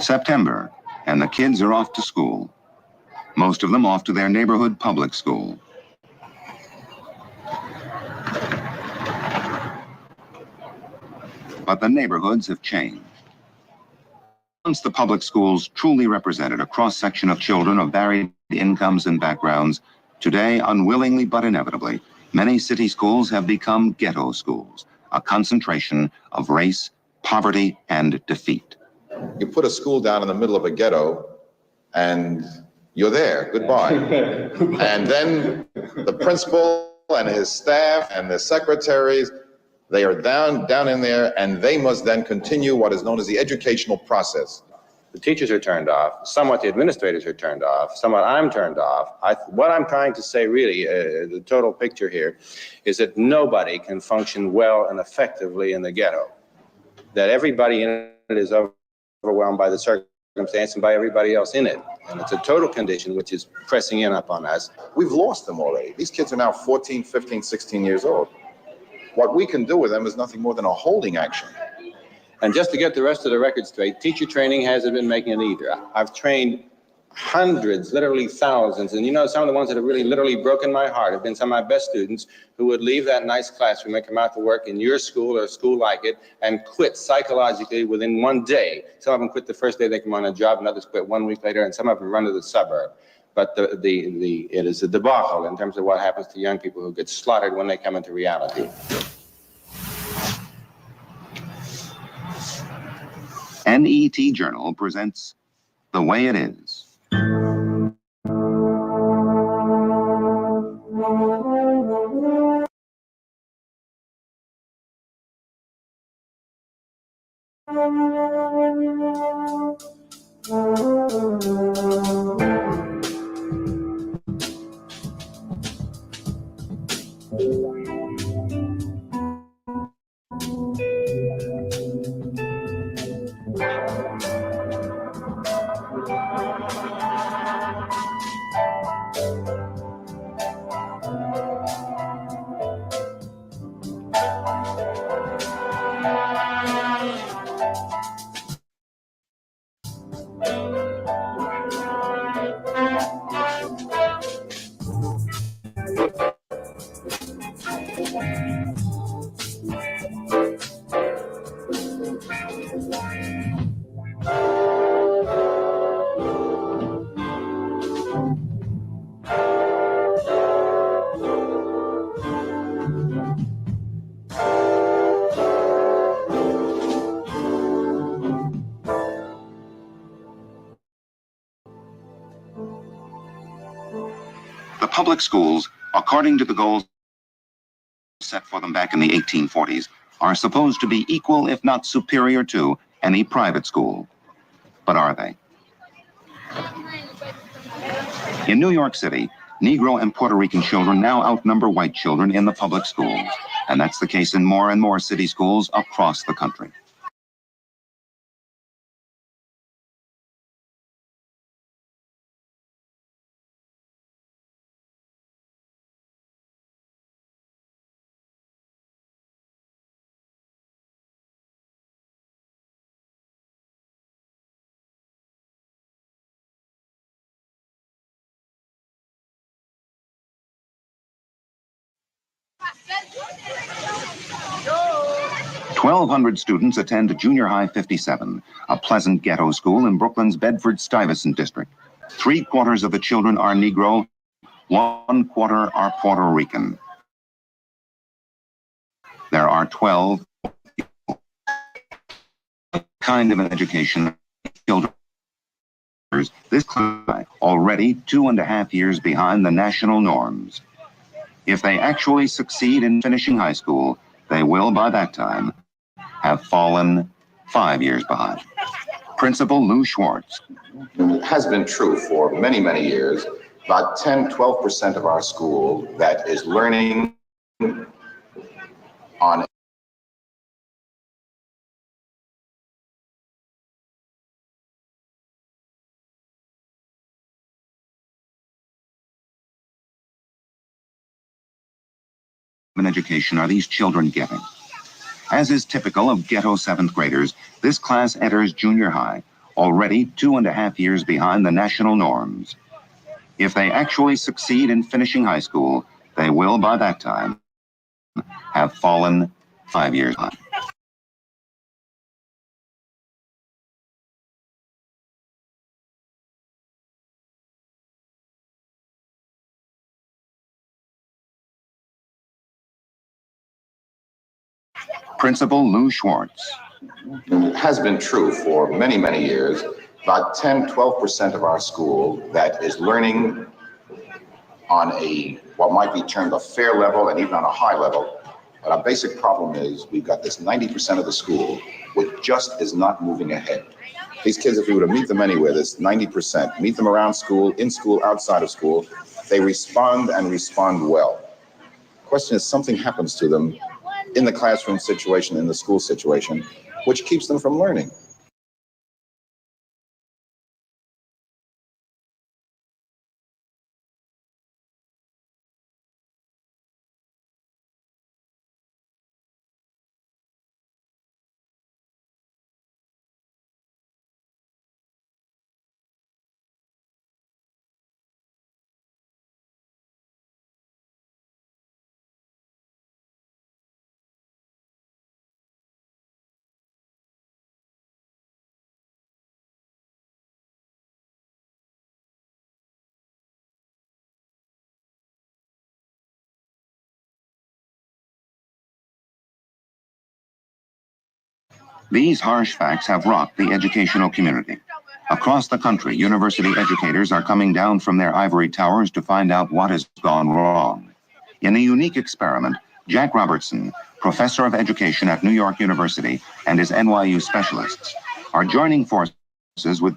September, and the kids are off to school. Most of them off to their neighborhood public school. But the neighborhoods have changed. Once the public schools truly represented a cross-section of children of varied incomes and backgrounds, today, unwillingly but inevitably, many city schools have become ghetto schools, a concentration of race, poverty, and defeat. You put a school down in the middle of a ghetto, and you're there, goodbye. And then the principal and his staff and the secretaries, they are down in there, and they must then continue what is known as the educational process. The teachers are turned off, somewhat the administrators are turned off, somewhat I'm turned off. What I'm trying to say really, the total picture here, is that nobody can function well and effectively in the ghetto. That everybody in it is overwhelmed by the circumstance and by everybody else in it. And it's a total condition which is pressing in upon us. We've lost them already. These kids are now 14, 15, 16 years old. What we can do with them is nothing more than a holding action. And just to get the rest of the record straight, teacher training hasn't been making it either. I've trained hundreds, literally thousands, and you know, some of the ones that have really literally broken my heart have been some of my best students who would leave that nice classroom and come out to work in your school or a school like it and quit psychologically within one day. Some of them quit the first day they come on a job, and others quit 1 week later, and some of them run to the suburb. But it is a debacle in terms of what happens to young people who get slaughtered when they come into reality. NET Journal presents The Way It Is. The public schools, according to the goals set for them back in the 1840s, are supposed to be equal, if not superior to, any private school. But are they? In New York City, Negro and Puerto Rican children now outnumber white children in the public schools, and that's the case in more and more city schools across the country. Go! 1,200 students attend Junior High 57, a pleasant ghetto school in Brooklyn's Bedford-Stuyvesant district. 3/4 of the children are Negro, 1/4 are Puerto Rican. There are 12 kind of an education children. This class already 2.5 years behind the national norms. If they actually succeed in finishing high school, they will, by that time, have fallen 5 years behind. Principal Lou Schwartz. It has been true for many, many years. About 10, 12% of our school that is learning on an education are these children getting? As is typical of ghetto seventh graders, this class enters junior high, already 2.5 years behind the national norms. If they actually succeed in finishing high school, they will, by that time, have fallen 5 years behind. Principal Lou Schwartz. It has been true for many, many years. About 10, 12% of our school that is learning on a, what might be termed a fair level and even on a high level. But our basic problem is we've got this 90% of the school which just is not moving ahead. These kids, if we were to meet them anywhere, this 90%, meet them around school, in school, outside of school, they respond and respond well. The question is, something happens to them in the classroom situation, in the school situation, which keeps them from learning. These harsh facts have rocked the educational community. Across the country, university educators are coming down from their ivory towers to find out what has gone wrong. In a unique experiment, Jack Robertson, professor of education at New York University, and his NYU specialists are joining forces with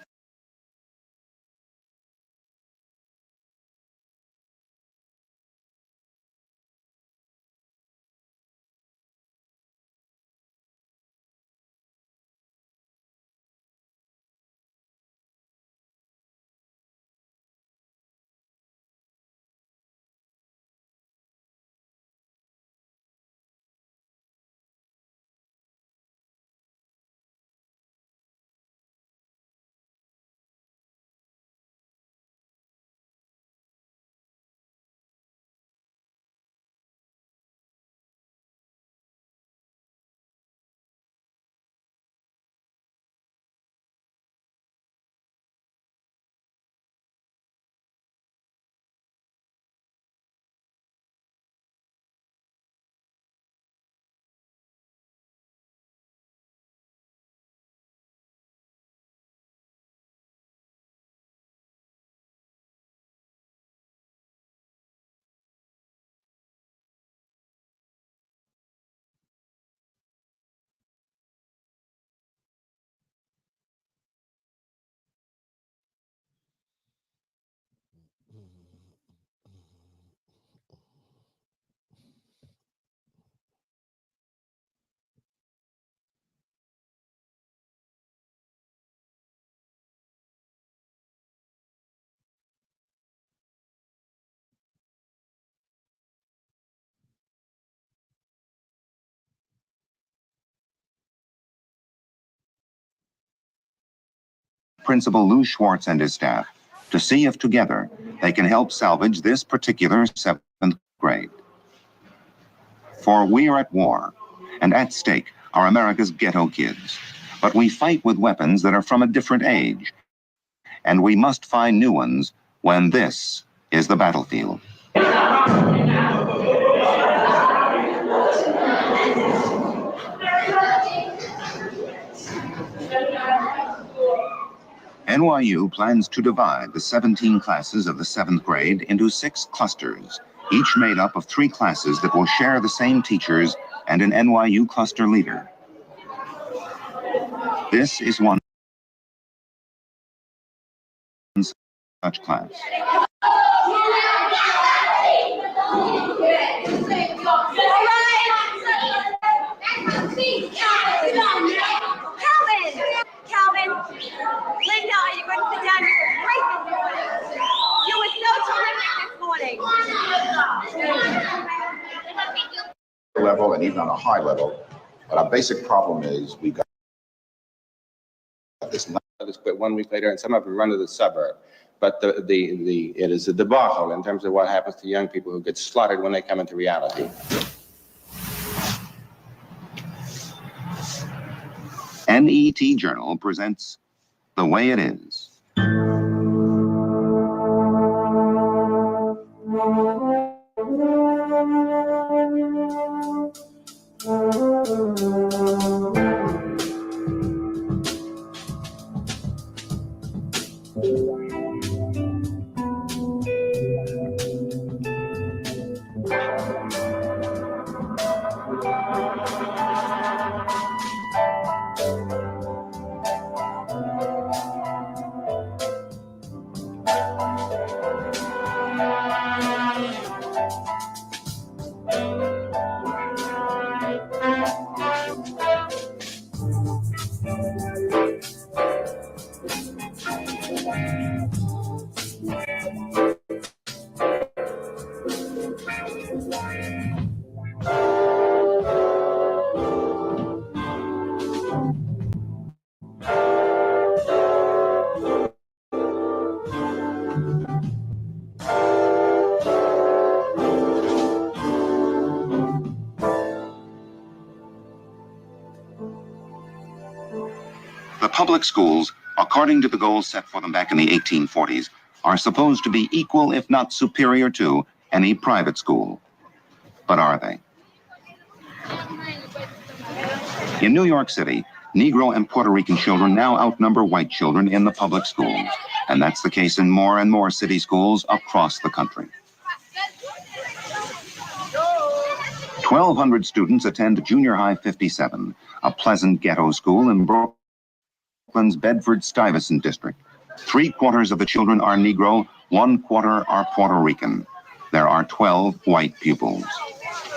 Principal Lou Schwartz and his staff to see if together they can help salvage this particular seventh grade. For we are at war, and at stake are America's ghetto kids. But we fight with weapons that are from a different age, and we must find new ones when this is the battlefield. NYU plans to divide the 17 classes of the 7th grade into 6 clusters, each made up of 3 classes that will share the same teachers and an NYU cluster leader. This is one such class. Calvin, Linda, are you going to sit down? You were great this morning. You were so terrific this morning. Level and even on a high level. But our basic problem is we've got this. Others quit 1 week later, and some of them run to the suburb. But it is a debacle in terms of what happens to young people who get slaughtered when they come into reality. NET Journal presents The Way It Is. The public schools, according to the goals set for them back in the 1840s, are supposed to be equal, if not superior to, any private school. But are they? In New York City, Negro and Puerto Rican children now outnumber white children in the public schools, and that's the case in more and more city schools across the country. 1,200 students attend Junior High 57, a pleasant ghetto school in Brooklyn's Bedford-Stuyvesant district. 3/4 of the children are Negro, 1/4 are Puerto Rican. There are 12 white pupils.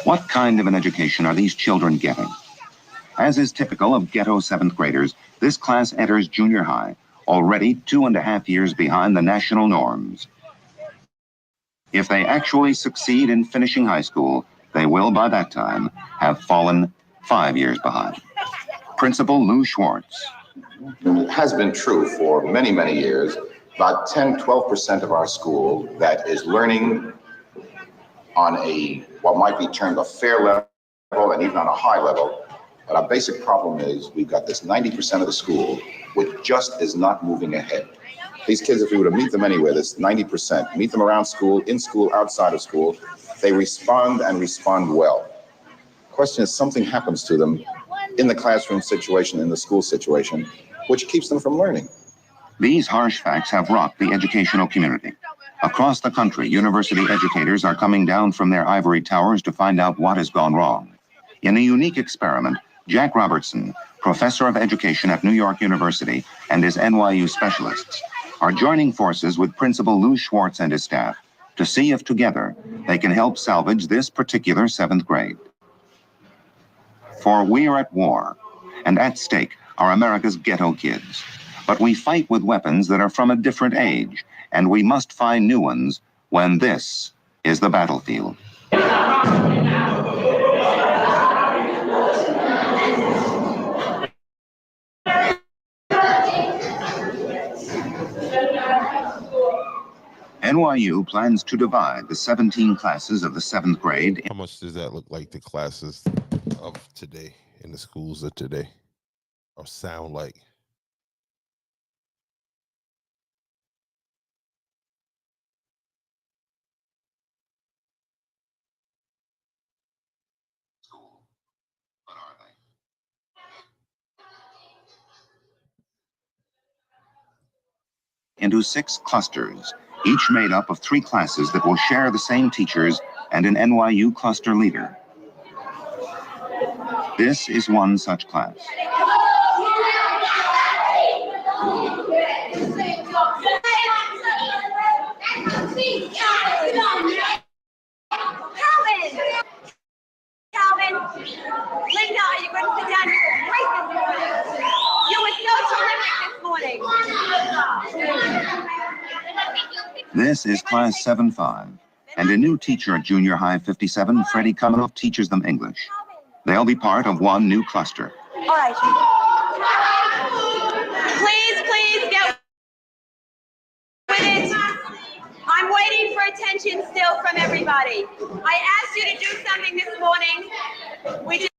What kind of an education are these children getting? As is typical of ghetto 7th graders, this class enters junior high, already 2.5 years behind the national norms. If they actually succeed in finishing high school, they will, by that time, have fallen 5 years behind. Principal Lou Schwartz. It has been true for many, many years. About 10-12% of our school that is learning on what might be termed a fair level and even on a high level. But our basic problem is we've got this 90% of the school which just is not moving ahead. These kids, if we were to meet them anywhere, this 90%, meet them around school, in school, outside of school, they respond and respond well. The question is, something happens to them in the classroom situation, in the school situation, which keeps them from learning. These harsh facts have rocked the educational community. Across the country, university educators are coming down from their ivory towers to find out what has gone wrong. In a unique experiment, Jack Robertson, professor of education at New York University, and his NYU specialists are joining forces with Principal Lou Schwartz and his staff to see if together they can help salvage this particular 7th grade. For we are at war, and at stake are America's ghetto kids. But we fight with weapons that are from a different age, and we must find new ones when this is the battlefield. NYU plans to divide the 17 classes of the 7th grade. How much does that look like the classes of today in the schools of today, or sound like? But are they? Into 6 clusters, each made up of 3 classes that will share the same teachers and an NYU cluster leader. This is one such class. Calvin! Linda, are you going to sit down? You were great this morning. You were so terrific this morning. This is class 7-5, and a new teacher at Junior High 57, Freddie Kaminoff, teaches them English. They'll be part of one new cluster. All right. Please get with it. I'm waiting for attention still from everybody. I asked you to do something this morning. We did.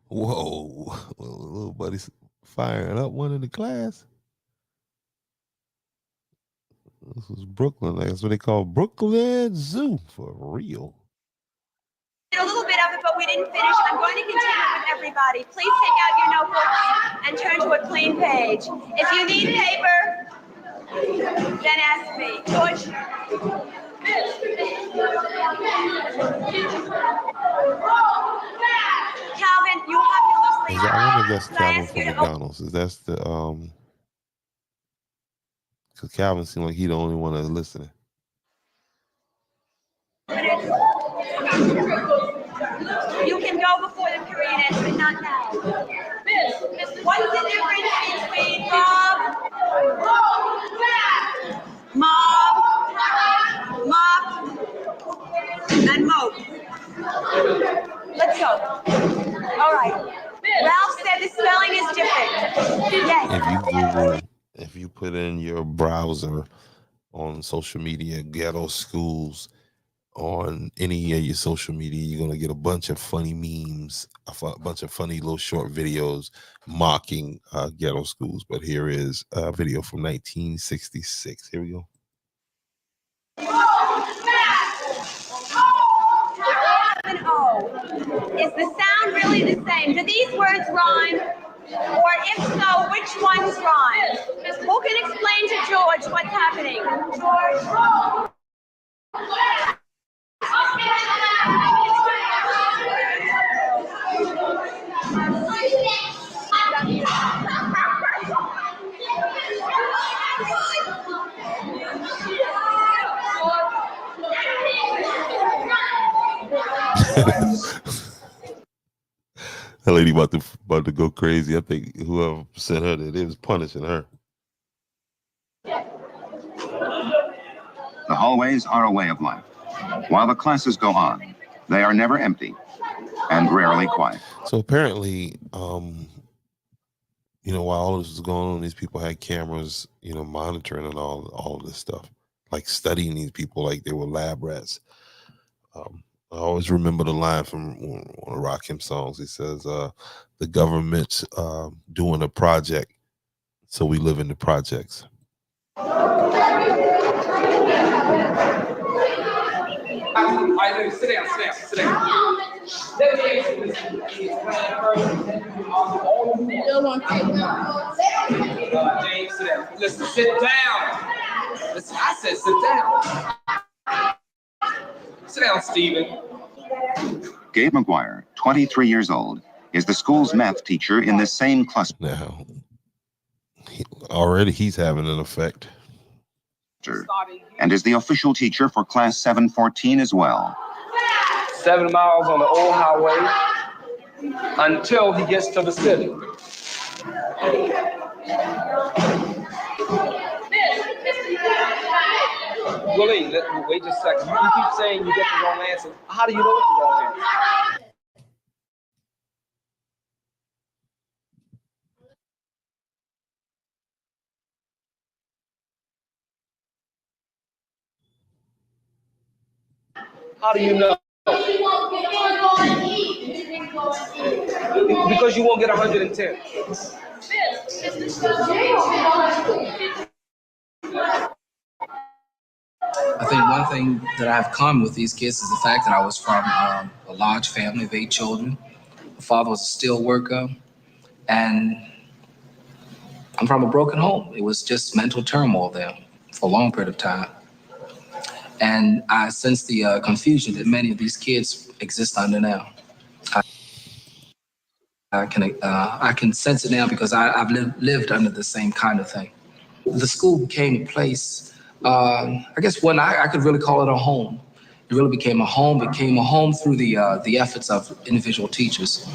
Whoa, little buddy's firing up one in the class. This was Brooklyn. That's what they call Brooklyn Zoo for real. A little bit of it, but we didn't finish. I'm going to continue with everybody. Please take out your notebooks and turn to a clean page. If you need paper, then ask me. George? Calvin, you have to loosely. I wonder if that's Can I Calvin ask from you to McDonald's. Is that's the because Calvin seemed like he the only one that's listening. You can go before the period ends, but not now. What's the difference between mob, and mope? Let's go. All right. Ralph said the spelling is different. Yes. If you put in your browser on social media, ghetto schools, on any of your social media, you're going to get a bunch of funny memes, a bunch of funny little short videos mocking ghetto schools. But here is a video from 1966. Here we go. Is the sound really the same? Do these words rhyme? Or if so, which ones rhyme? Who can explain to George what's happening? George? That lady about to go crazy. I think whoever sent her that, it was punishing her. The hallways are a way of life. While the classes go on, they are never empty and rarely quiet. So apparently, while all this was going on, these people had cameras, monitoring and all this stuff, like studying these people like they were lab rats. I always remember the line from one of Rakim's songs. He says, the government's doing a project, so we live in the projects. Sit down. James, sit down. Listen, sit down. Listen, I said sit down. Sit down, Stephen. Gabe McGuire, 23 years old, is the school's math teacher in this same cluster. Now, he's having an effect. And is the official teacher for class 714 as well. 7 miles on the old highway until he gets to the city. Willie, wait just a second. You keep saying you get the wrong answer. How do you know what the wrong answer? How do you know? Because you won't get 110. I think one thing that I have common with these kids is the fact that I was from a large family of 8 children. My father was a steel worker, and I'm from a broken home. It was just mental turmoil there for a long period of time. And I sense the confusion that many of these kids exist under now. I can sense it now because I've lived under the same kind of thing. The school became a place, I guess I could really call it a home. It really became a home through the efforts of individual teachers.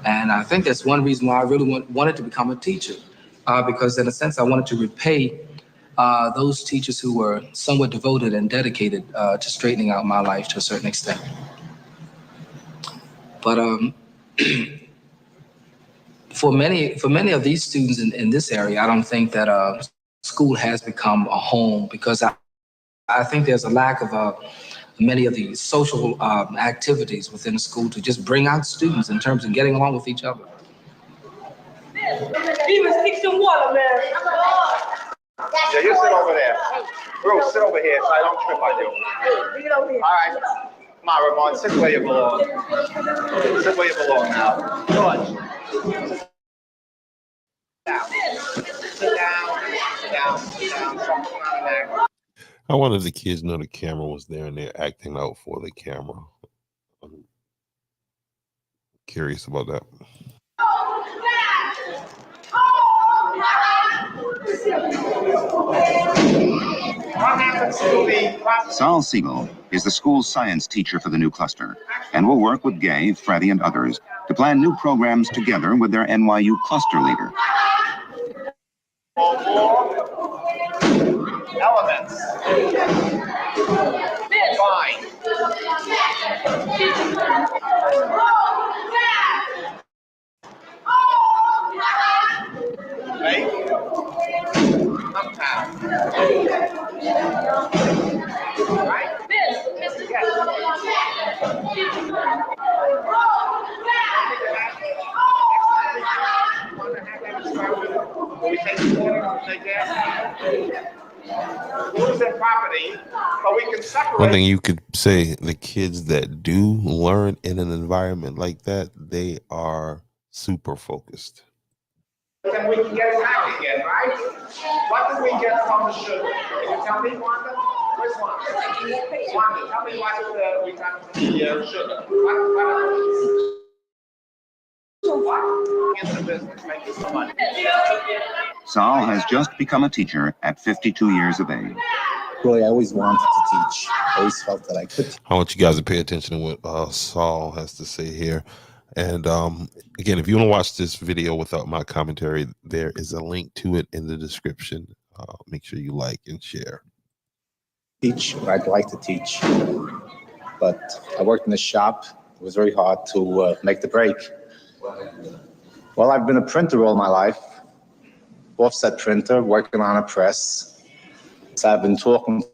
And I think that's one reason why I really wanted to become a teacher, because in a sense I wanted to repay those teachers who were somewhat devoted and dedicated to straightening out my life to a certain extent. But for many of these students in this area, I don't think that school has become a home, because I think there's a lack of many of the social activities within the school to just bring out students in terms of getting along with each other. Demons, take some water, man. Yeah, you sit over there. Bro, sit over here so I don't trip on you. Bring it over here. All right. Come on, Ramon, sit where you belong. Sit where you belong now. George. Sit down. Sit down. Sit down. Stop looking on the neck. I wanted the kids know the camera was there and they're acting out for the camera. I'm curious about that. Sal Siegel is the school's science teacher for the new cluster and will work with Gay, Freddie, and others to plan new programs together with their NYU cluster leader. Elements. Fine. Right? Compound. Right? We take the water, we take gas. Lose their property, but we can separate. One thing you could say, the kids that do learn in an environment like that, they are super focused. Then we can get it back again, right? What did we get from the sugar? Can you tell me, Wanda? Where's Wanda? Wanda, tell me what we got from the sugar. What? Into business, making some money. Sal has just become a teacher at 52 years of age. Really, I always wanted to teach. I always felt that I could. I want you guys to pay attention to what Saul has to say here. And again, if you want to watch this video without my commentary, there is a link to it in the description. Make sure you like and share. Teach what I'd like to teach. But I worked in a shop. It was very hard to make the break. Well, I've been a printer all my life. Offset printer, working on a press. So I've been talking for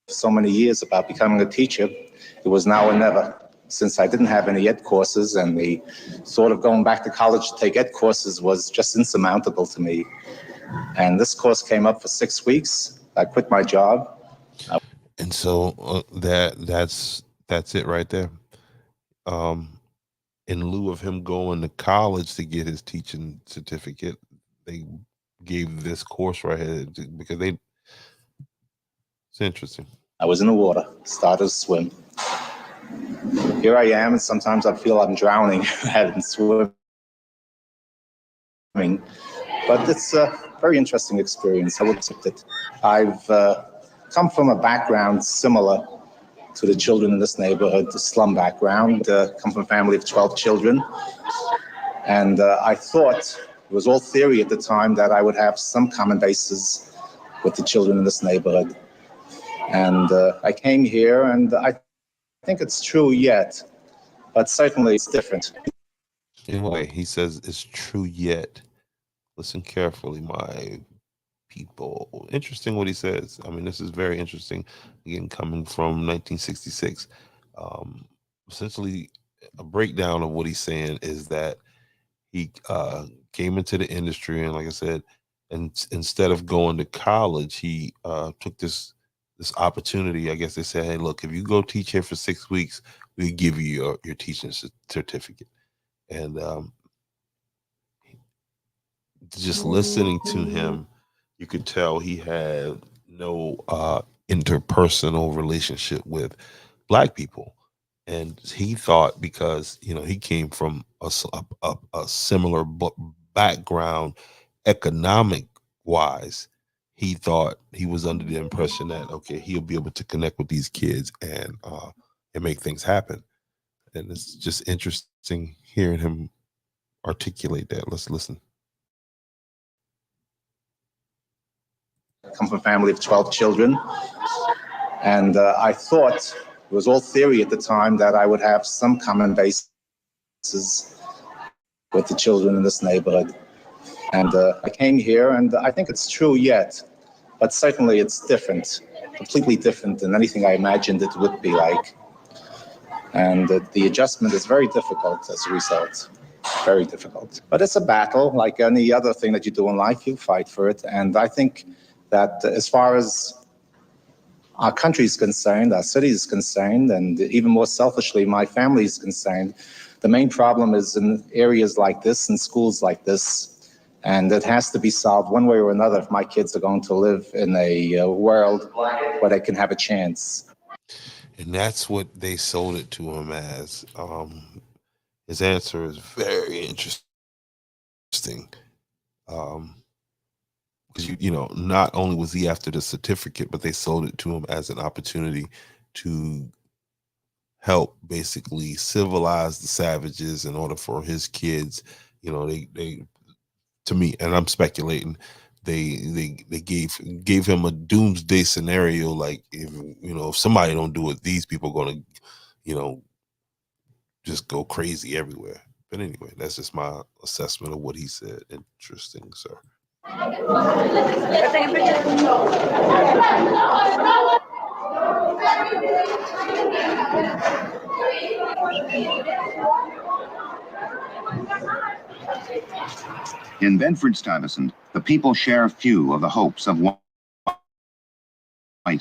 so many years about becoming a teacher. It was now or never. Since I didn't have any ed courses, and the thought of going back to college to take ed courses was just insurmountable to me. And this course came up for 6 weeks. I quit my job. And so that's it right there. In lieu of him going to college to get his teaching certificate, they gave this course right here because it's interesting. I was in the water, started to swim. Here I am, and sometimes I feel I'm drowning rather than swimming. But it's a very interesting experience. I would accept it. I've come from a background similar to the children in this neighborhood, the slum background. Come from a family of 12 children. And I thought, it was all theory at the time, that I would have some common basis with the children in this neighborhood. And I came here, and I think it's true yet, but certainly it's different. Anyway, he says it's true yet. Listen carefully, my people. Interesting what he says. I mean, this is very interesting. Again, coming from 1966. Essentially, a breakdown of what he's saying is that he came into the industry, and like I said, and instead of going to college, he took this opportunity. I guess they said, hey, look, if you go teach here for 6 weeks, we give you your teaching certificate. And just listening to him, you could tell he had no interpersonal relationship with Black people. And he thought, because, you know, he came from a similar background economic wise, he thought, he was under the impression that, okay, he'll be able to connect with these kids and make things happen. And it's just interesting hearing him articulate that. Let's listen. I come from a family of 12 children. And I thought, it was all theory at the time, that I would have some common basis with the children in this neighborhood. And I came here, and I think it's true yet, but certainly it's different, completely different than anything I imagined it would be like. And the adjustment is very difficult as a result, very difficult. But it's a battle, like any other thing that you do in life, you fight for it. And I think that as far as our country is concerned, our city is concerned, and even more selfishly, my family is concerned, the main problem is in areas like this, in schools like this, and it has to be solved one way or another if my kids are going to live in a world where they can have a chance. And that's what they sold it to him as. His answer is very interesting. Because you know, not only was he after the certificate, but they sold it to him as an opportunity to help basically civilize the savages in order for his kids. You know, they to me, and I'm speculating, they gave him a doomsday scenario, like, if you know, if somebody don't do it, these people are gonna, you know, just go crazy everywhere. But anyway, that's just my assessment of what he said. Interesting, sir. In Bedford-Stuyvesant, the people share few of the hopes of white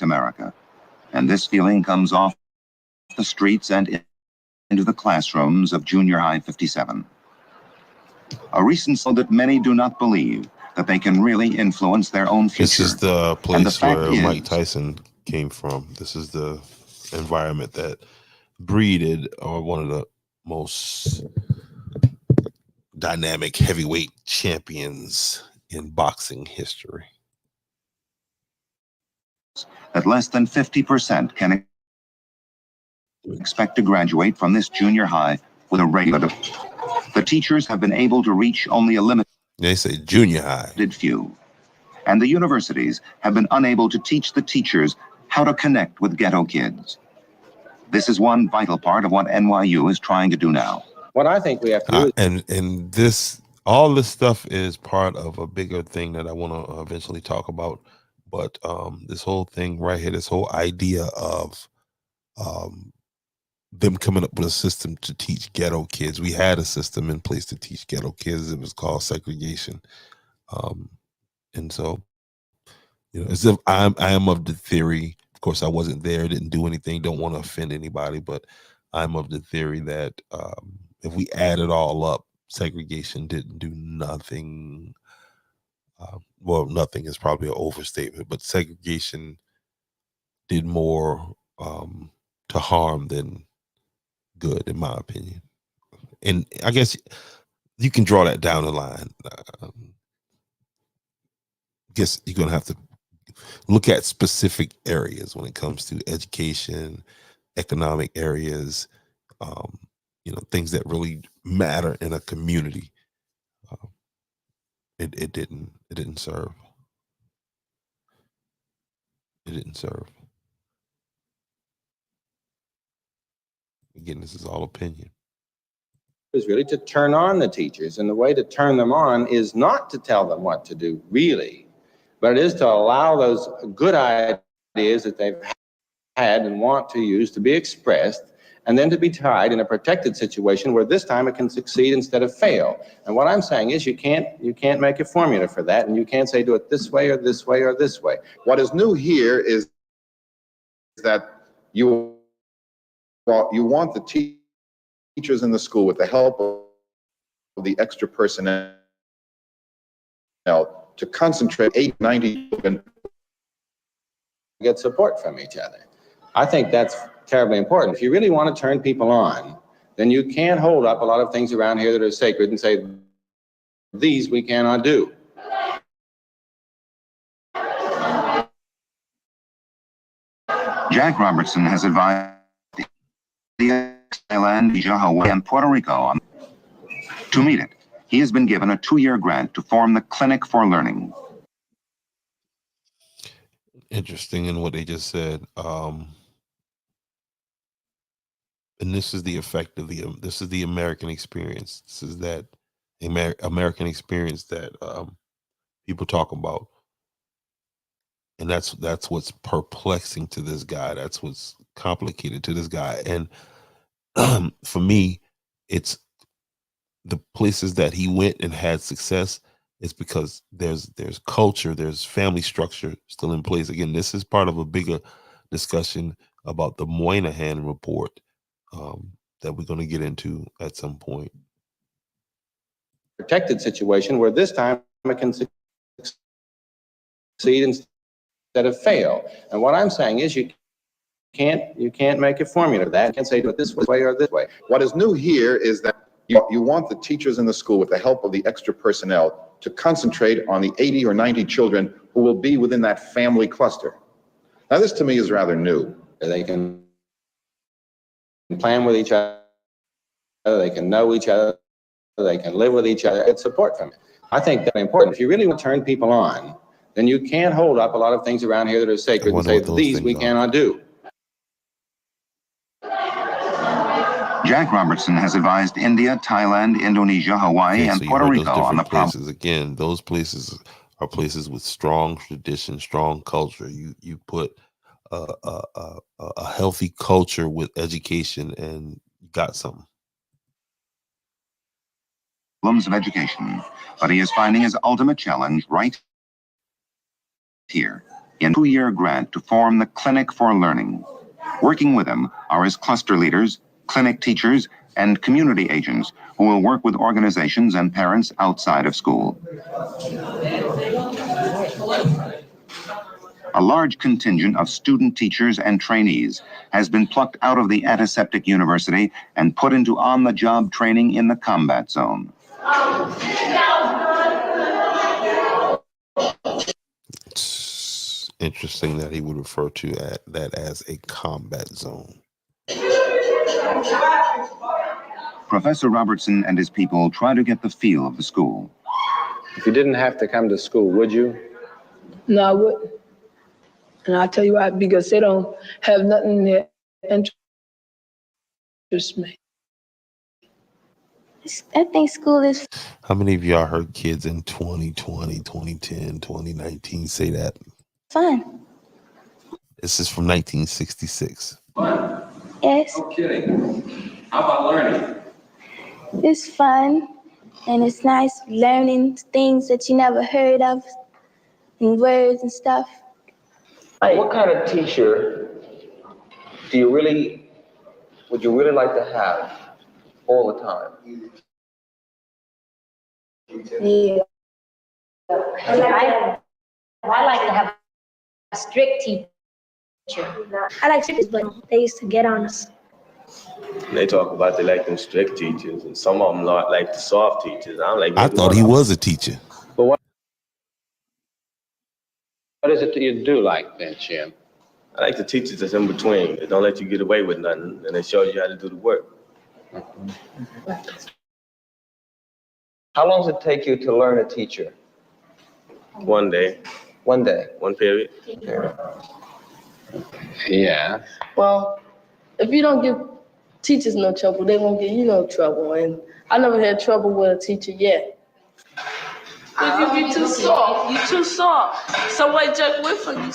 America, and this feeling comes off the streets and into the classrooms of Junior High 57. A recent so that many do not believe that they can really influence their own future. This is the place fact where is, Mike Tyson came from. This is the environment that breeded one of the most dynamic heavyweight champions in boxing history. that less than 50% can expect to graduate from this junior high with a regular. The teachers have been able to reach only a limited They say junior high. few. And the universities have been unable to teach the teachers how to connect with ghetto kids. This is one vital part of what NYU is trying to do now. What I think we have to do and this, all this stuff is part of a bigger thing that I want to eventually talk about. But this whole thing right here, this whole idea of them coming up with a system to teach ghetto kids. We had a system in place to teach ghetto kids. It was called segregation. And so, you know, as if I am of the theory, of course, I wasn't there, didn't do anything, don't want to offend anybody, but I'm of the theory that if we add it all up, segregation didn't do nothing. Well, nothing is probably an overstatement, but segregation did more to harm than good, in my opinion. And I guess you can draw that down the line. Guess you're gonna have to look at specific areas when it comes to education, economic areas, you know, things that really matter in a community. It didn't serve. It didn't serve. Again, this is all opinion. is really to turn on the teachers. And the way to turn them on is not to tell them what to do, really, but it is to allow those good ideas that they've had and want to use to be expressed, and then to be tried in a protected situation where this time it can succeed instead of fail. And what I'm saying is you can't make a formula for that, and you can't say do it this way or this way or this way. What is new here is that you want the teachers in the school, with the help of the extra personnel, to concentrate 80-90 children. Get support from each other. I think that's terribly important. If you really want to turn people on, then you can't hold up a lot of things around here that are sacred and say, these we cannot do. Jack Robertson has advised Thailand, Hawaii, and Puerto Rico. To meet it, he has been given a 2-year grant to form the Clinic for Learning. Interesting in what they just said. And this is the effect of this is the American experience. This is that American experience that people talk about. And that's what's perplexing to this guy. That's what's complicated to this guy. And for me, it's the places that he went and had success. It's because there's culture, there's family structure still in place. Again, this is part of a bigger discussion about the Moynihan report that we're going to get into at some point. Protected situation where this time it can succeed instead of fail. And what I'm saying is you can't make a formula of that. You can't say do it this way or this way. What is new here is that you want the teachers in the school, with the help of the extra personnel, to concentrate on the 80 or 90 children who will be within that family cluster. Now, this to me is rather new. They can plan with each other, they can know each other, they can live with each other, get support from it. I think that's important. If you really want to turn people on, then you can't hold up a lot of things around here that are sacred and say, these we cannot do. Jack Robertson has advised India, Thailand, Indonesia, Hawaii, and Puerto Rico on the places. Again, those places are places with strong tradition, strong culture. You put a healthy culture with education, and you got something. Problems of education, but he is finding his ultimate challenge right here in a 2-year grant to form the Clinic for Learning. Working with him are his cluster leaders, clinic teachers, and community agents who will work with organizations and parents outside of school. A large contingent of student teachers and trainees has been plucked out of the antiseptic university and put into on-the-job training in the combat zone. It's interesting that he would refer to that as a combat zone. Professor Robertson and his people try to get the feel of the school. If you didn't have to come to school, would you? No, I wouldn't. And I'll tell you why, because they don't have nothing that interests me. I think school is... How many of y'all heard kids in 2020, 2010, 2019 say that? Fun. This is from 1966. Fun? Yes. No kidding. How about learning? It's fun, and it's nice learning things that you never heard of, and words and stuff. What kind of teacher would you really like to have all the time? Yeah. I like to have a strict teacher. I like strict, but they used to get on us. They talk about they like them strict teachers, and some of them like the soft teachers. I'm like, I thought he was a teacher. But what is it that you do like then, Jim? I like the teachers that's in between. They don't let you get away with nothing, and they show you how to do the work. How long does it take you to learn a teacher? One day. One day? One period. Yeah. Well, if you don't give teachers no trouble, they won't give you no trouble. And I never had trouble with a teacher yet. If you be too soft, you too soft. Somebody just with you,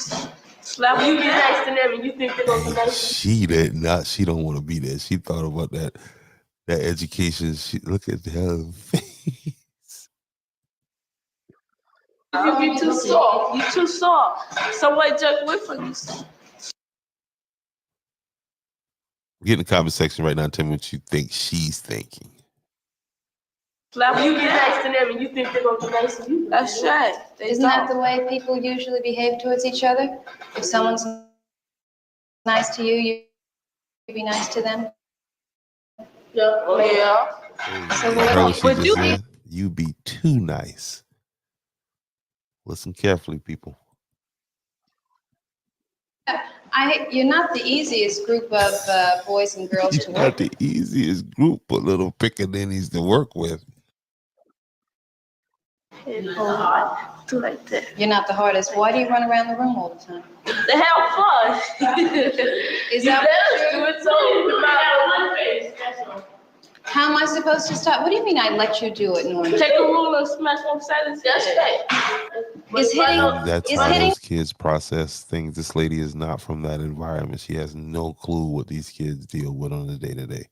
slap you get nice to them, and you think they're gonna be nice. She don't want to be there. She thought about that education. Look at her face. If you be too soft, you too soft. Somebody just with you. Get in the comment section right now and tell me what you think she's thinking. Slap you get nice to them, and you think they're gonna be nice to you. That's right. Isn't that the way people usually behave towards each other? If someone's nice to you, you be nice to them. Yeah. So what you said? You be too nice. Listen carefully, people. You're not the easiest group of boys and girls to You're work not the easiest group of little pickaninnies to work with. It's hard to like that. You're not the hardest. Why do you run around the room all the time? To have fun. Is you that better do it so you might How am I supposed to stop? What do you mean I let you do it, Norma? Take a ruler and smash one side of his head. Is hitting, Maybe that's is how hitting, those kids process things. This lady is not from that environment. She has no clue what these kids deal with on a day-to-day.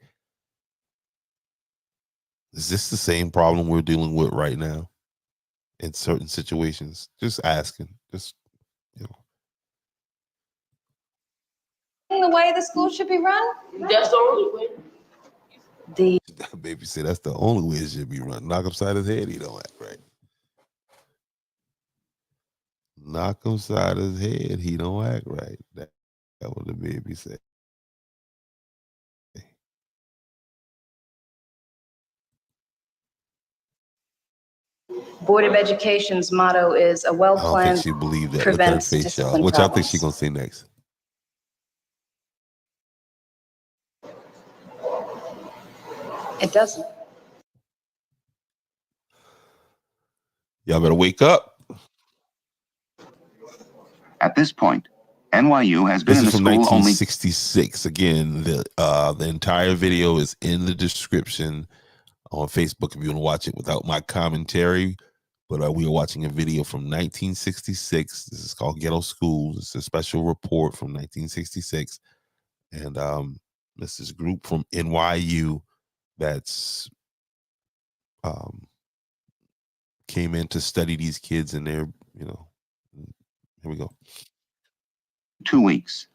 Is this the same problem we're dealing with right now in certain situations? Just asking. Just, you know. the way the school should be run? That's the only way. That baby said that's the only way it should be run. Knock upside his head, he don't act right. Knock upside his head, he don't act right. That's what the baby said. Board of Education's motto is a I don't think well-planned she believed that with her prevents face, y'all. discipline What y'all think she problems. gonna say next? It doesn't. Y'all better wake up. At this point, NYU has been This in is the from school only 1966. Again, the entire video is in the description on Facebook if you want to watch it without my commentary. But we are watching a video from 1966. This is called Ghetto Schools. It's a special report from 1966. And this is a group from NYU that's came in to study these kids and they're, here we go. 2 weeks.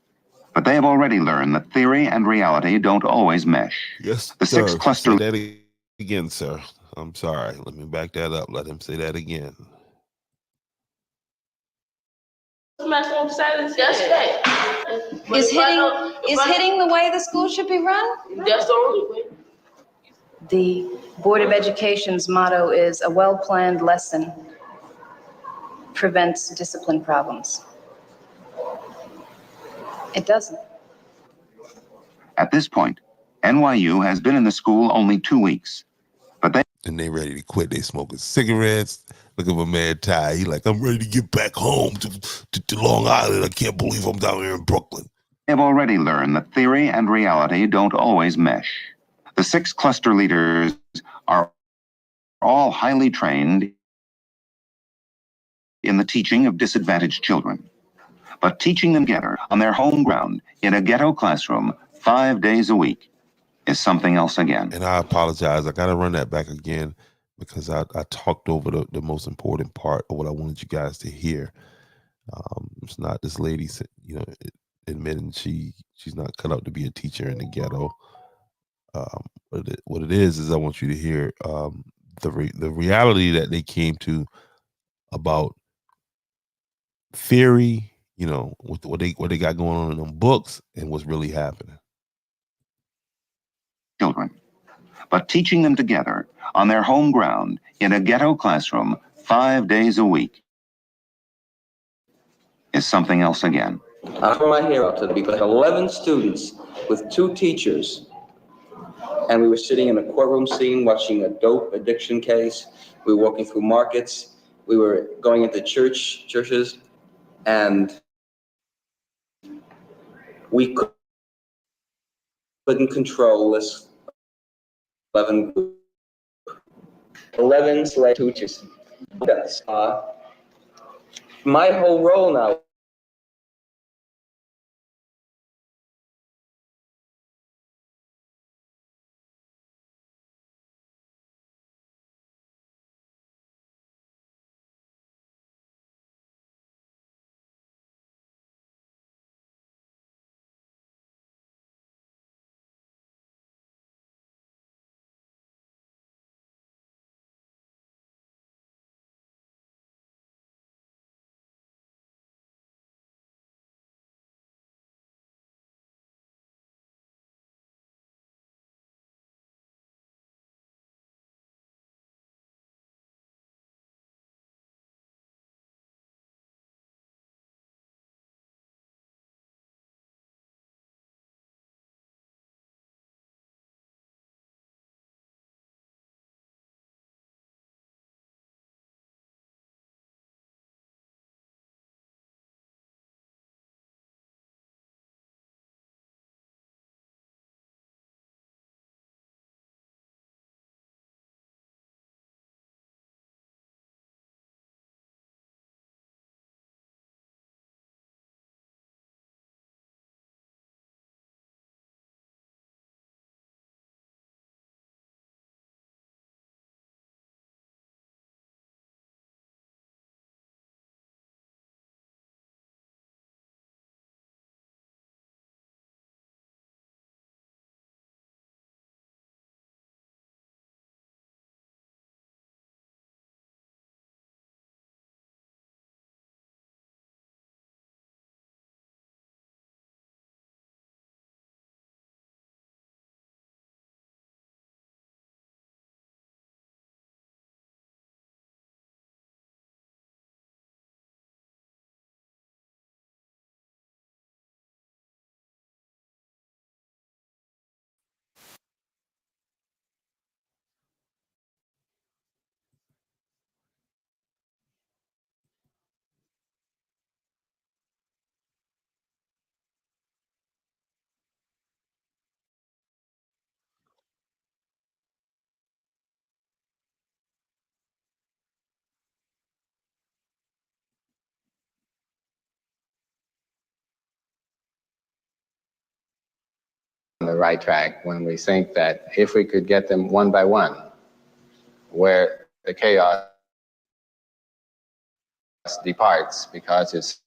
But they have already learned that theory and reality don't always mesh. Yes, The sir. six cluster Say that again, sir. I'm sorry. Let me back that up. Let him say that again. Smash one side of his head. Is hitting the way the school should be run? That's the only way. The Board of Education's motto is a well-planned lesson prevents discipline problems. It doesn't. At this point, NYU has been in the school only 2 weeks. But they ready to quit. They smoking cigarettes. Look at my man Ty. He like, I'm ready to get back home to Long Island. I can't believe I'm down here in Brooklyn. They have already learned that theory and reality don't always mesh. The 6 cluster leaders are all highly trained in the teaching of disadvantaged children. But teaching them together on their home ground in a ghetto classroom 5 days a week is something else again. And I apologize. I got to run that back again because I talked over the most important part of what I wanted you guys to hear. It's not this lady, admitting she's not cut out to be a teacher in the ghetto. What it is I want you to hear the reality that they came to about theory, with what they got going on in them books and what's really happening. Children, but teaching them together on their home ground in a ghetto classroom 5 days a week is something else again. I throw my hair out to the beat. Like 11 students with 2 teachers, and we were sitting in a courtroom scene watching a dope addiction case. We were walking through markets. We were going into churches, and we couldn't control this 11 group. 11 slave teachers. My whole role now the right track when we think that if we could get them one by one, where the chaos departs because it's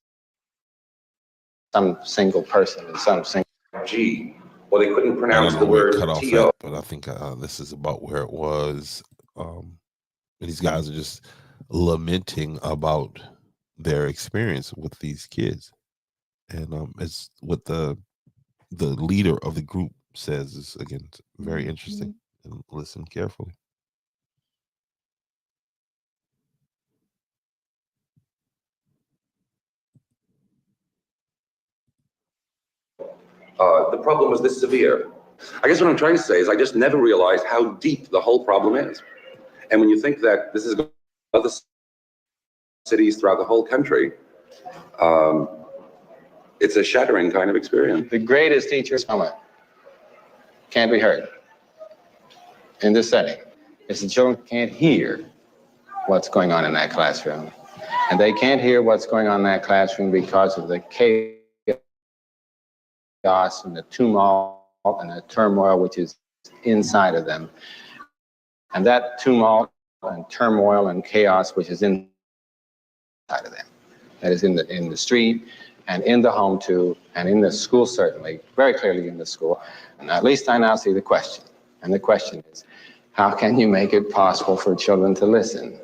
some single person and some single G. Well, they couldn't I don't pronounce know the where it word cut off T-O. at, but I think this is about where it was. And these guys are just lamenting about their experience with these kids, and it's what the leader of the group says is, again, very interesting. And listen carefully. The problem was this severe. I guess what I'm trying to say is I just never realized how deep the whole problem is. And when you think that this is other cities throughout the whole country, it's a shattering kind of experience. The greatest teachers can't be heard in this setting. It's the children can't hear what's going on in that classroom. And they can't hear what's going on in that classroom because of the chaos and the tumult and the turmoil which is inside of them. And that tumult and turmoil and chaos which is inside of them, that is in the street and in the home too, and in the school certainly, very clearly in the school. And at least I now see the question. And the question is, how can you make it possible for children to listen?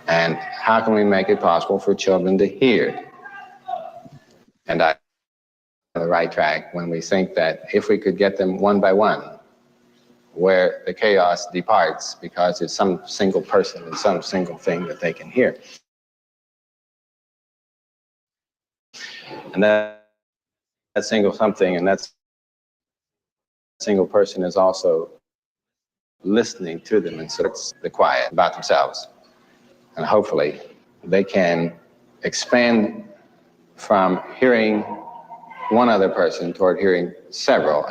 And how can we make it possible for children to hear? And I on the right track when we think that if we could get them one by one, where the chaos departs because it's some single person and some single thing that they can hear. And that single something and that single person is also listening to them, and so it's the quiet about themselves. And hopefully they can expand from hearing one other person toward hearing several.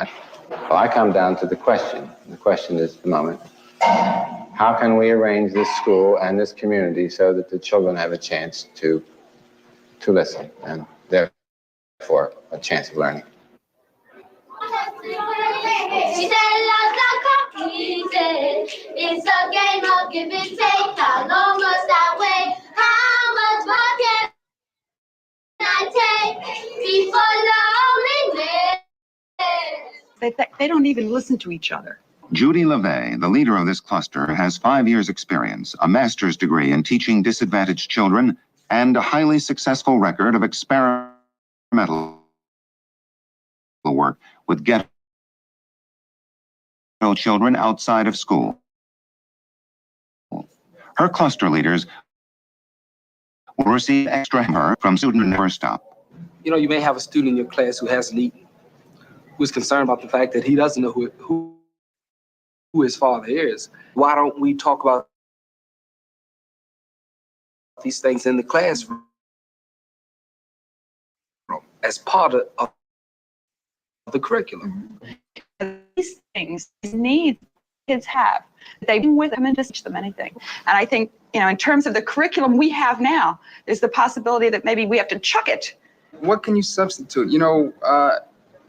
Well, I come down to the question. The question is the moment. How can we arrange this school and this community so that the children have a chance to listen and therefore a chance of learning? It's a game of give and take. How long must I wait? How much more can I take before loneliness? They don't even listen to each other. Judy LeVay, the leader of this cluster, has 5 years' experience, a master's degree in teaching disadvantaged children, and a highly successful record of experimental work with ghetto children outside of school. Her cluster leaders will receive extra help from students who never stop. You know, you may have a student in your class who hasn't eaten, who's concerned about the fact that he doesn't know who his father is. Why don't we talk about these things in the classroom as part of the curriculum? These things, these needs kids have, they bring with them and just teach them anything. And I think, you know, in terms of the curriculum we have now, there's the possibility that maybe we have to chuck it. What can you substitute? You know,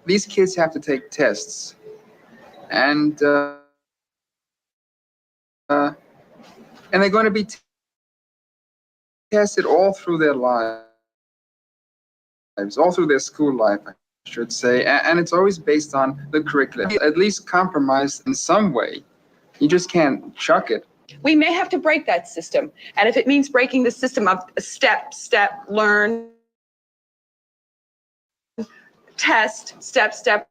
these kids have to take tests, and they're going to be tested all through their lives, all through their school life, I should say, and it's always based on the curriculum, at least compromised in some way. You just can't chuck it. We may have to break that system. And if it means breaking the system of step, learn, test, step,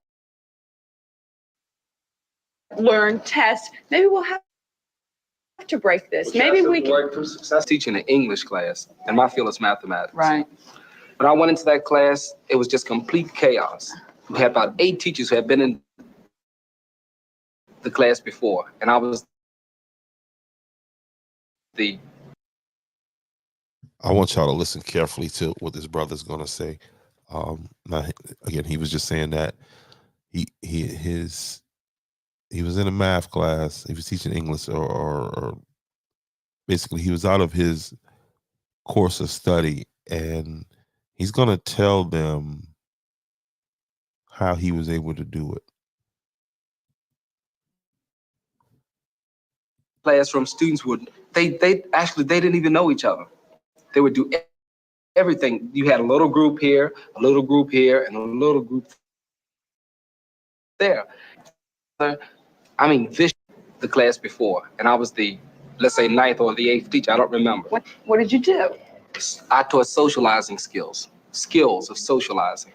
learn, test, maybe we'll have to break this. Maybe we can work through success. Teaching an English class, and my field is mathematics. Right. When I went into that class, it was just complete chaos. We had about 8 teachers who had been in the class before, and I was the. I want y'all to listen carefully to what this brother's going to say. Now, again, he was just saying that he was in a math class. He was teaching English, or basically he was out of his course of study, and he's going to tell them how he was able to do it. Classroom students would, they didn't even know each other. They would do everything. You had a little group here, a little group here, and a little group there. I mean, this the class before, and I was the, let's say, 9th or the 8th teacher. I don't remember. What did you do? I taught socializing skills of socializing.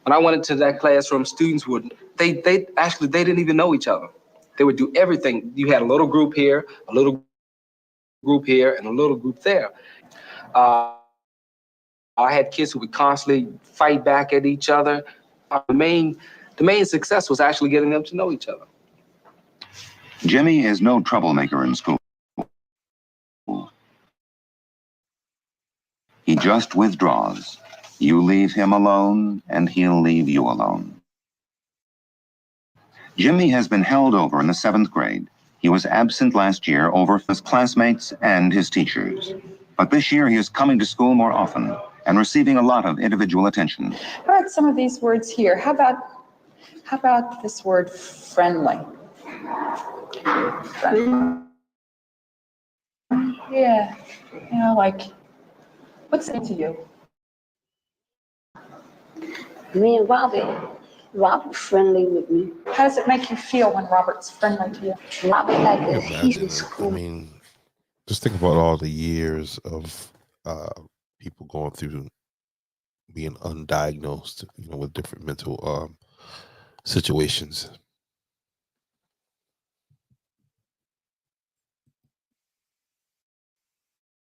When I went into that classroom, students would, they didn't even know each other. They would do everything. You had a little group here, a little group here, and a little group there. I had kids who would constantly fight back at each other. The main success was actually getting them to know each other. Jimmy is no troublemaker in school. He just withdraws. You leave him alone, and he'll leave you alone. Jimmy has been held over in the 7th grade. He was absent last year over his classmates and his teachers. But this year he is coming to school more often and receiving a lot of individual attention. How about some of these words here? How about this word friendly? Friendly. Yeah, you know, like, what's it to you? Me and Robert's friendly with me. How does it make you feel when Robert's friendly to you? Robert like Can you he's in imagine it? school. I mean, just think about all the years of people going through being undiagnosed, you know, with different mental situations.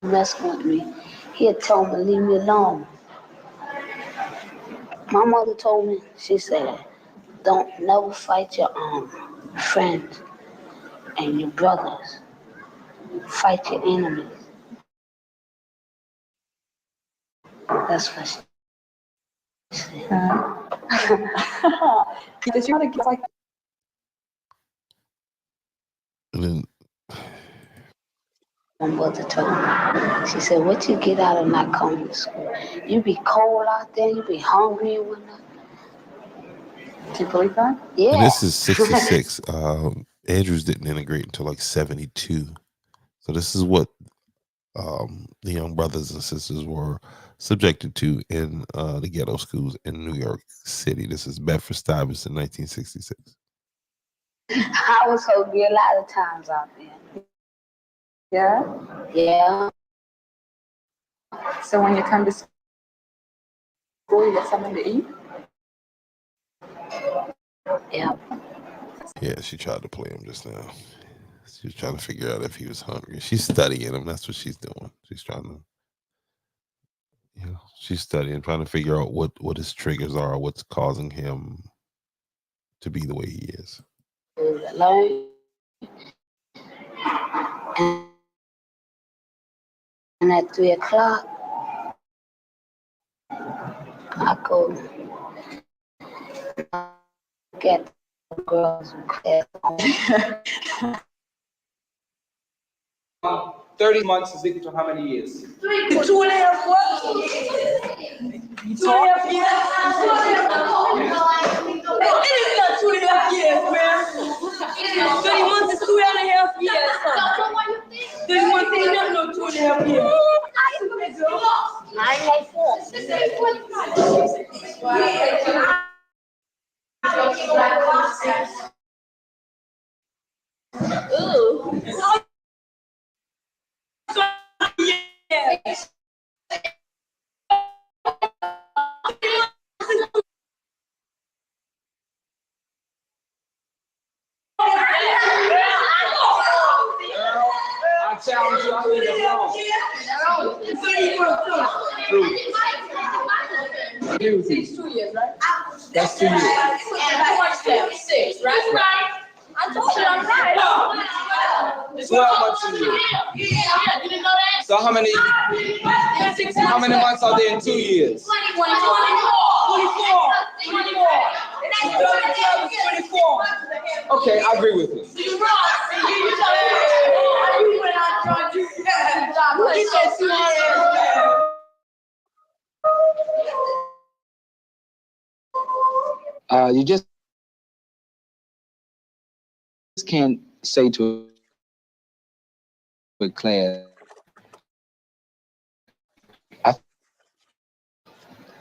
Messing with me. He had told me, leave me alone. My mother told me, she said, don't never fight your friends and your brothers. Fight your enemies. That's what she said. Does your mother get like And then my mother told me, she said, what you get out of not coming to school? You be cold out there, you be hungry and whatnot. Do you believe that? Yeah. and this is 66. Andrews didn't integrate until like 72. So this is what the young brothers and sisters were subjected to in the ghetto schools in New York City. This is Bedford-Stuyvesant, 1966. I was hungry a lot of times out there. Yeah? Yeah. So when you come to school, you get something to eat? Yeah. Yeah, she tried to play him just now. She was trying to figure out if he was hungry. She's studying him. That's what she's doing. She's trying to, you know, she's studying, trying to figure out what his triggers are, what's causing him to be the way he is. Learn. And at 3 o'clock, I go get the girls in class. 30 months is equal to how many years? 2.5 months. 2.5 years. It is not 2.5 years, man. 30 months is 2.5 years. 30 months ain't nothing no 2.5 years. Yes. I challenge you, I leave it alone. It's 2 years, right? That's 2 years. How much time? 6, right? I told you I'm right. 12 months a year. Yeah, you didn't know that? So how many months are there in 2 years? 24. Okay, I agree with you. You wrong. You went out and you said 2 years. You just can't say to a class,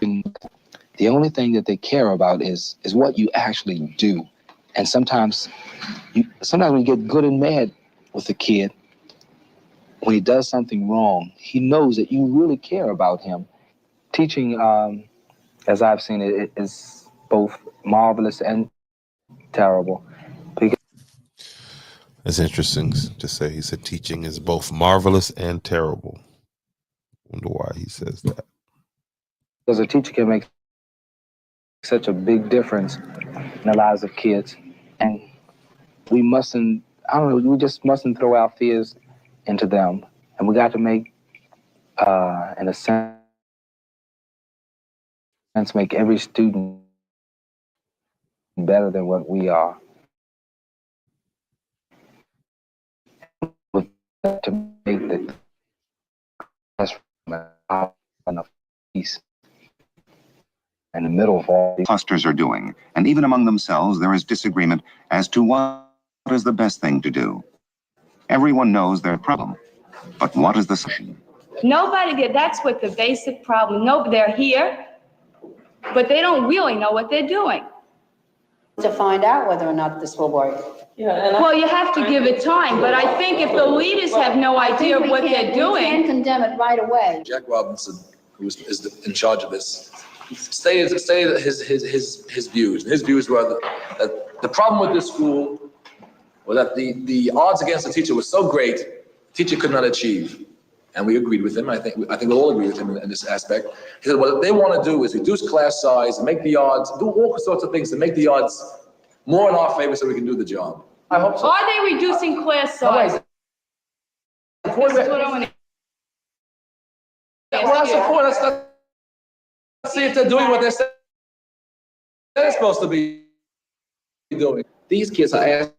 the only thing that they care about is what you actually do. And sometimes when you get good and mad with the kid, when he does something wrong, he knows that you really care about him. Teaching, as I've seen it, is both marvelous and terrible. It's interesting to say. He said teaching is both marvelous and terrible. Wonder why he says that. Because a teacher can make such a big difference in the lives of kids. And we just mustn't throw our fears into them. And we got to make, in a sense, make every student better than what we are. To make the classroom a piece in the middle of all these clusters are doing, and even among themselves there is disagreement as to what is the best thing to do. Everyone knows their problem, but what is the solution? Nobody did. That's what the basic problem. No, they're here, but they don't really know what they're doing. To find out whether or not this will work. Well, you have to give it time, but I think if the leaders have no idea of what they're doing. We can't condemn it right away. Jack Robinson, who is in charge of this, stated his views. His views were that the problem with this school was that the odds against the teacher was so great, the teacher could not achieve. And we agreed with him. I think we'll all agree with him in this aspect. He said, what they want to do is reduce class size and make the odds, do all sorts of things to make the odds more in our favor so we can do the job. I hope so. Are they reducing class size? That's what I want to Well, that's let's see if they're doing what they're supposed to be doing. These kids are asked,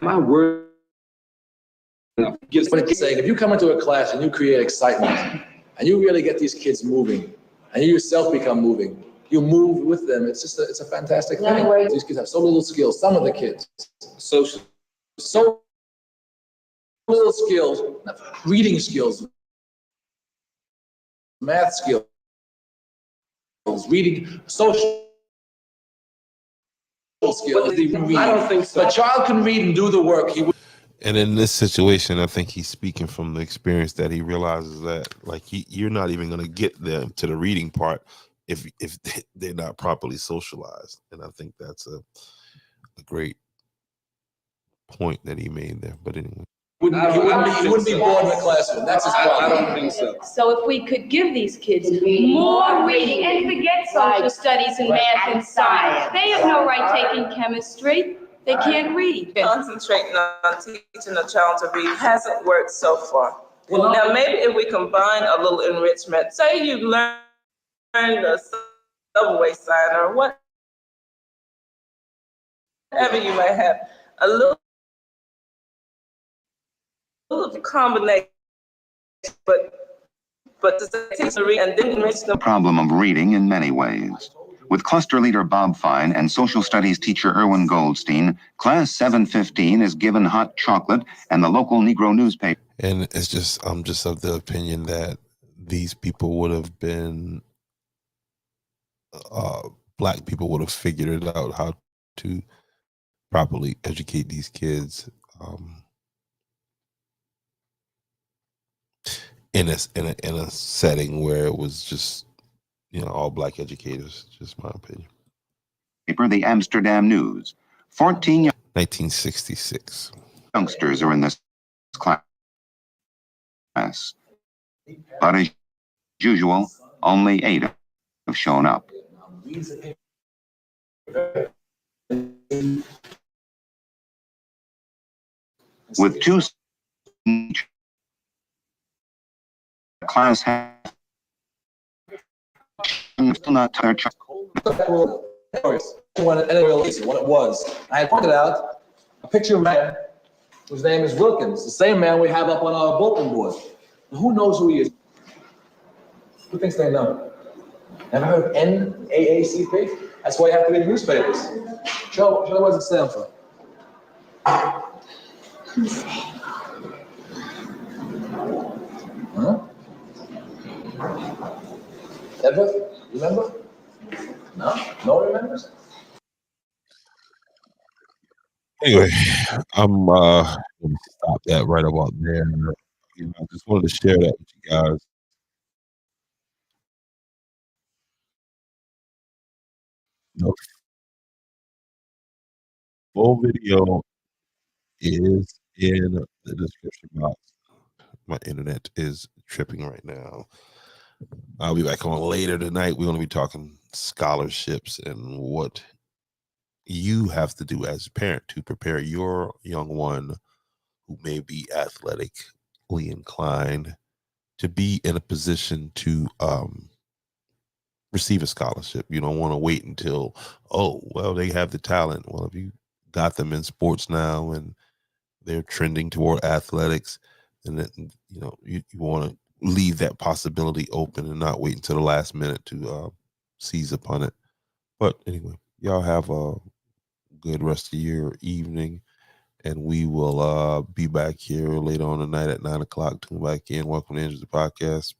my word, saying, if you come into a class and you create excitement and you really get these kids moving and you yourself become moving, you move with them. It's a fantastic thing. These kids have so little skills. Some of the kids, so little skills, reading skills, math skills, reading, social skills. I don't think so. If a child can read and do the work, he would. And in this situation, I think he's speaking from the experience that he realizes that, like, you're not even going to get them to the reading part if they're not properly socialized. And I think that's a great point that he made there. But anyway. He wouldn't be bored in the classroom. That's his problem. I don't think so. So if we could give these kids more reading and forget social studies and math and science, they have no right taking chemistry. They can't read. Concentrating on teaching a child to read hasn't worked so far. Now, maybe if we combine a little enrichment, say you learn the subway sign or whatever you might have, a little combination, but to teach to read and then enrich them. Problem of reading in many ways. With cluster leader Bob Fine and social studies teacher Erwin Goldstein, class 715 is given hot chocolate and the local Negro newspaper. And it's just, I'm just of the opinion that these people would have been, black people would have figured it out how to properly educate these kids in a setting where it was just, all black educators. Just my opinion. The Amsterdam News. 1966. Youngsters are in this class. But as usual, only 8 have shown up. With 2 class have still not touched. When it was. I had pointed out a picture of a man whose name is Wilkins, the same man we have up on our bulletin board. Who knows who he is? Who thinks they know? Never heard of NAACP? That's why you have to read the newspapers. Show what does it stand for? Huh? Edward, remember? No? No one remembers? Anyway, I'm gonna stop that right about there. You know, I just wanted to share that with you guys. The full video is in the description box. My internet is tripping right now. I'll be back on later tonight. We're going to be talking scholarships and what you have to do as a parent to prepare your young one who may be athletically inclined to be in a position to receive a scholarship. You don't want to wait until, oh, well, they have the talent. Well, if you got them in sports now and they're trending toward athletics, and then, you know, you want to leave that possibility open and not wait until the last minute to seize upon it. But anyway, y'all have a good rest of your evening, and we will be back here later on tonight at 9 o'clock. Tune back in. Welcome to Angels the Podcast.